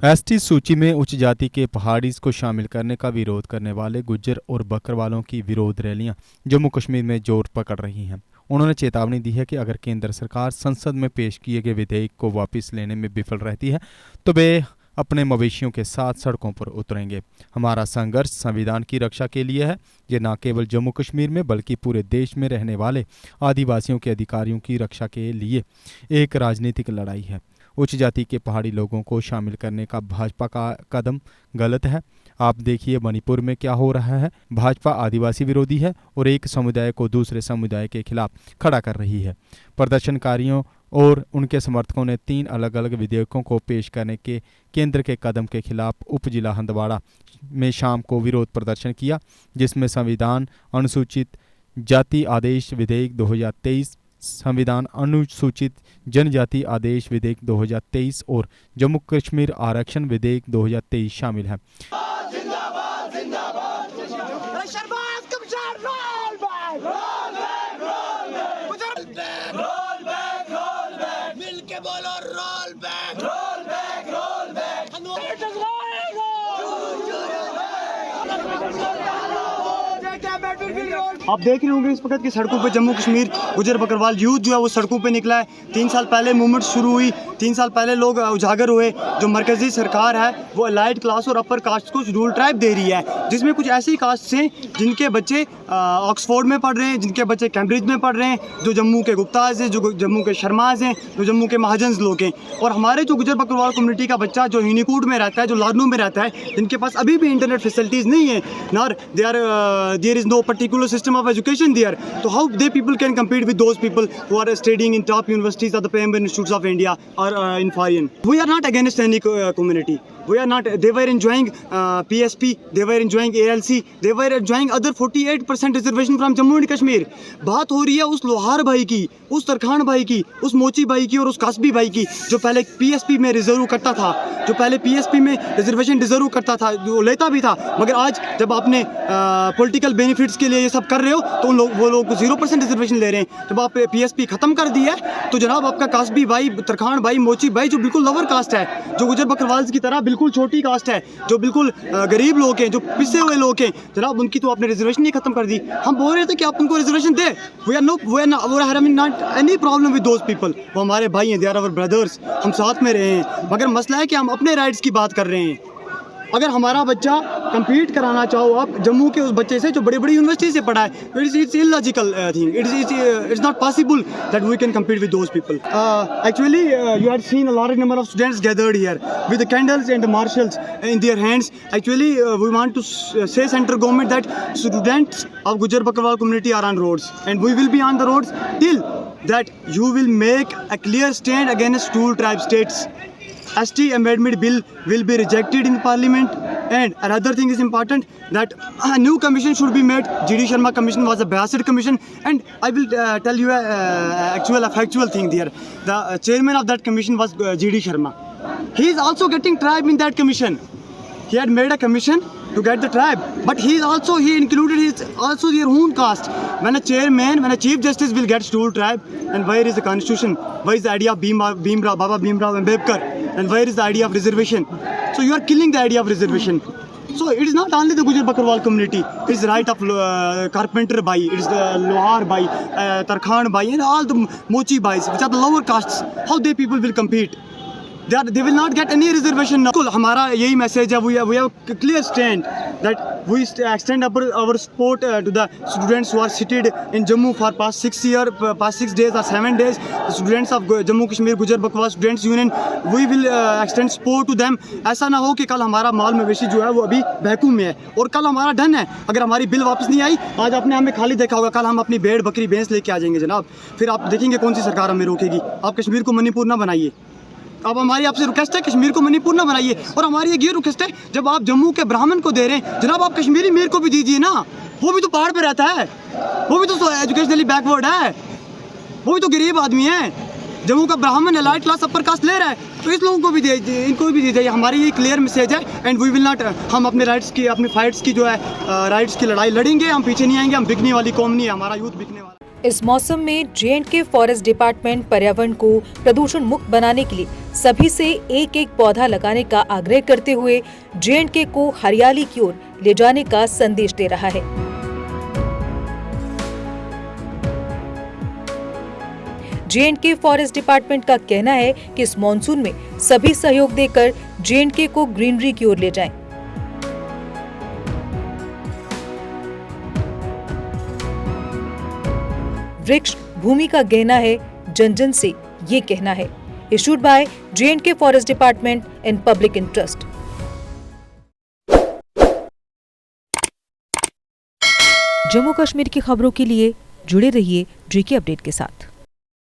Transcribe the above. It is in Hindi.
एसटी सूची में उच्च जाति के पहाड़ीज को शामिल करने का विरोध करने वाले गुज्जर और बकरवालों की विरोध रैलियां जम्मू कश्मीर में जोर पकड़ रही हैं। उन्होंने चेतावनी दी है कि अगर केंद्र सरकार संसद में पेश किए गए विधेयक को वापस लेने में विफल रहती है तो वे अपने मवेशियों के साथ सड़कों पर उतरेंगे। हमारा संघर्ष संविधान की रक्षा के लिए है। ये न केवल जम्मू कश्मीर में बल्कि पूरे देश में रहने वाले आदिवासियों के अधिकारों की रक्षा के लिए एक राजनीतिक लड़ाई है। उच्च जाति के पहाड़ी लोगों को शामिल करने का भाजपा का कदम गलत है। आप देखिए मणिपुर में क्या हो रहा है। भाजपा आदिवासी विरोधी है और एक समुदाय को दूसरे समुदाय के खिलाफ खड़ा कर रही है। प्रदर्शनकारियों और उनके समर्थकों ने 3 अलग अलग विधेयकों को पेश करने के केंद्र के कदम के खिलाफ उप जिला हंदवाड़ा में शाम को विरोध प्रदर्शन किया, जिसमें संविधान अनुसूचित जाति आदेश विधेयक 2023, संविधान अनुसूचित जनजाति आदेश विधेयक 2023 और जम्मू कश्मीर आरक्षण विधेयक 2023 शामिल है। आप देख रहे होंगे इस वक्त की सड़कों पे जम्मू कश्मीर गुजर बकरवाल यूथ जो है वो सड़कों पे निकला है। 3 साल पहले मूवमेंट शुरू हुई, 3 साल पहले लोग उजागर हुए। जो मरकजी सरकार है वो एलाइड क्लास और अपर कास्ट को शेड्यूल ट्राइब दे रही है, जिसमें कुछ ऐसी कास्ट हैं जिनके बच्चे ऑक्सफोर्ड में पढ़ रहे हैं, जिनके बच्चे कैम्ब्रिज में पढ़ रहे हैं, जो जम्मू के गुप्ताज हैं, जो जम्मू के शर्माज हैं, जो जम्मू के महाजन लोग हैं। और हमारे जो गुजर बकरवाल कम्युनिटी का बच्चा जो यूनिकूड में रहता है, जो लाडनू में रहता है, जिनके पास अभी भी इंटरनेट फैसिलिटीज़ नहीं है, nor there is no particular system of education there, so how they people can compete with those people who are studying in top universities or the premier institutes of India or in foreign. We are not against any community. We are not. They were enjoying PSP, they were enjoying ALC, they were enjoying other 48% reservation from Jammu and Kashmir. बात हो रही है उस लोहार भाई की, उस तरखान भाई की, उस मोची भाई की और उस कासबी भाई की जो पहले PSP में रिजर्व करता था, जो पहले PSP में रिजर्वेशन रिजर्व करता था, जो लेता भी था। मगर आज जब आपने पॉलिटिकल बेनिफिट्स के लिए ये सब कर रहे हो तो वो लोग 0% रिजर्वेशन ले रहे हैं। जब आप PSP ख़त्म कर दिया है तो जनाब आपका कासबी भाई, तरखान भाई, मोची भाई जो बिल्कुल लोअर कास्ट है, जो गुजर बकरवाल की तरह बिल्कुल छोटी कास्ट है, जो बिल्कुल गरीब लोग हैं, जो पिसे हुए लोग हैं, जनाब उनकी तो आपने रिजर्वेशन नहीं खत्म कर दी। हम बोल रहे थे कि आप उनको रिजर्वेशन दे। We are not any problem with those people. वो हमारे भाई हैं, दे आर आवर ब्रदर्स, हम साथ में रहे हैं। मगर मसला है कि हम अपने राइट्स की बात कर रहे हैं। अगर हमारा बच्चा कम्पीट कराना चाहो आप जम्मू के उस बच्चे से जो बड़ी बड़ी यूनिवर्सिटी से पढ़ा है, it's illogical thing. It's not possible that we can compete with those people. Actually, you had seen a large number of students gathered here with the candles and the marshals in their hands. Actually, we want to say central government that students of Gujar Bakarwal community are on roads, and we will be on the roads till that you will make a clear stand against two tribe states. ST amendment bill will be rejected in parliament, and another thing is important that a new commission should be made. GD Sharma commission was a biased commission, and I will tell you a factual thing there. The chairman of that commission was GD Sharma. He is also getting tribe in that commission. He had made a commission to get the tribe, but he included his also their own caste. When a chief justice will get stool tribe, and where is the constitution? Where is the idea of Baba Bhimrao Ambedkar? And where is the idea of reservation? So you are killing the idea of reservation. So it is not only the Gujar Bakarwal community. It is the right of carpenter bhai, it is the lohar bhai, tarkhan bhai, and all the mochi bhais, which are the lower castes. How they people will compete? They will not get any reservation now. हमारा यही मैसेज है, we have a clear stand that we extend our support to the students who are seated in Jammu for past 6 days or 7 days. The students of Jammu Kashmir Gujar Bakarwal Students Union, we will extend support to them. ऐसा ना हो कि कल हमारा माल मवेशी जो है वो अभी वैक्यूम में है और कल हमारा डन है। अगर हमारी बिल वापस नहीं आई, आज आपने हमें खाली देखा होगा, कल हम अपनी भेड़ बकरी भैंस लेके आ जाएंगे जनाब। फिर आप देखेंगे कौन सी सरकार हमें रोकेगी। आप कश्मीर को मणिपुर ना बनाइए। अब हमारी आपसे रिक्वेस्ट है, कश्मीर को मणिपुर ना बनाइए। और हमारी ये रिक्वेस्ट है, जब आप जम्मू के ब्राह्मण को दे रहे हैं जनाब, आप कश्मीरी मीर को भी दीजिए ना। वो भी तो पहाड़ पे रहता है, वो भी तो एजुकेशनली बैकवर्ड है, वो भी तो गरीब आदमी है। जम्मू का ब्राह्मण एलाइट क्लास अपर कास्ट ले रहा है, तो इस लोगों को भी दे, इनको भी दीजिए। हमारी ये क्लियर मैसेज है, एंड वी विल नॉट, हम अपने राइट्स की, अपनी फाइट्स की जो है राइट्स की लड़ाई लड़ेंगे। हम पीछे नहीं आएंगे, हम बिकने वाली कौम नहीं है, हमारा यूथ बिकने वाला। इस मौसम में J&K फॉरेस्ट डिपार्टमेंट पर्यावरण को प्रदूषण मुक्त बनाने के लिए सभी से एक एक पौधा लगाने का आग्रह करते हुए J&K को हरियाली की ओर ले जाने का संदेश दे रहा है। J&K फॉरेस्ट डिपार्टमेंट का कहना है कि इस मॉनसून में सभी सहयोग देकर J&K को ग्रीनरी की ओर ले जाएं। वृक्ष भूमि का गहना है, जन जन से ये कहना है। Issued by J&K forest department in public interest. Jammu Kashmir की खबरों के लिए जुड़े रहिए JK अपडेट के साथ।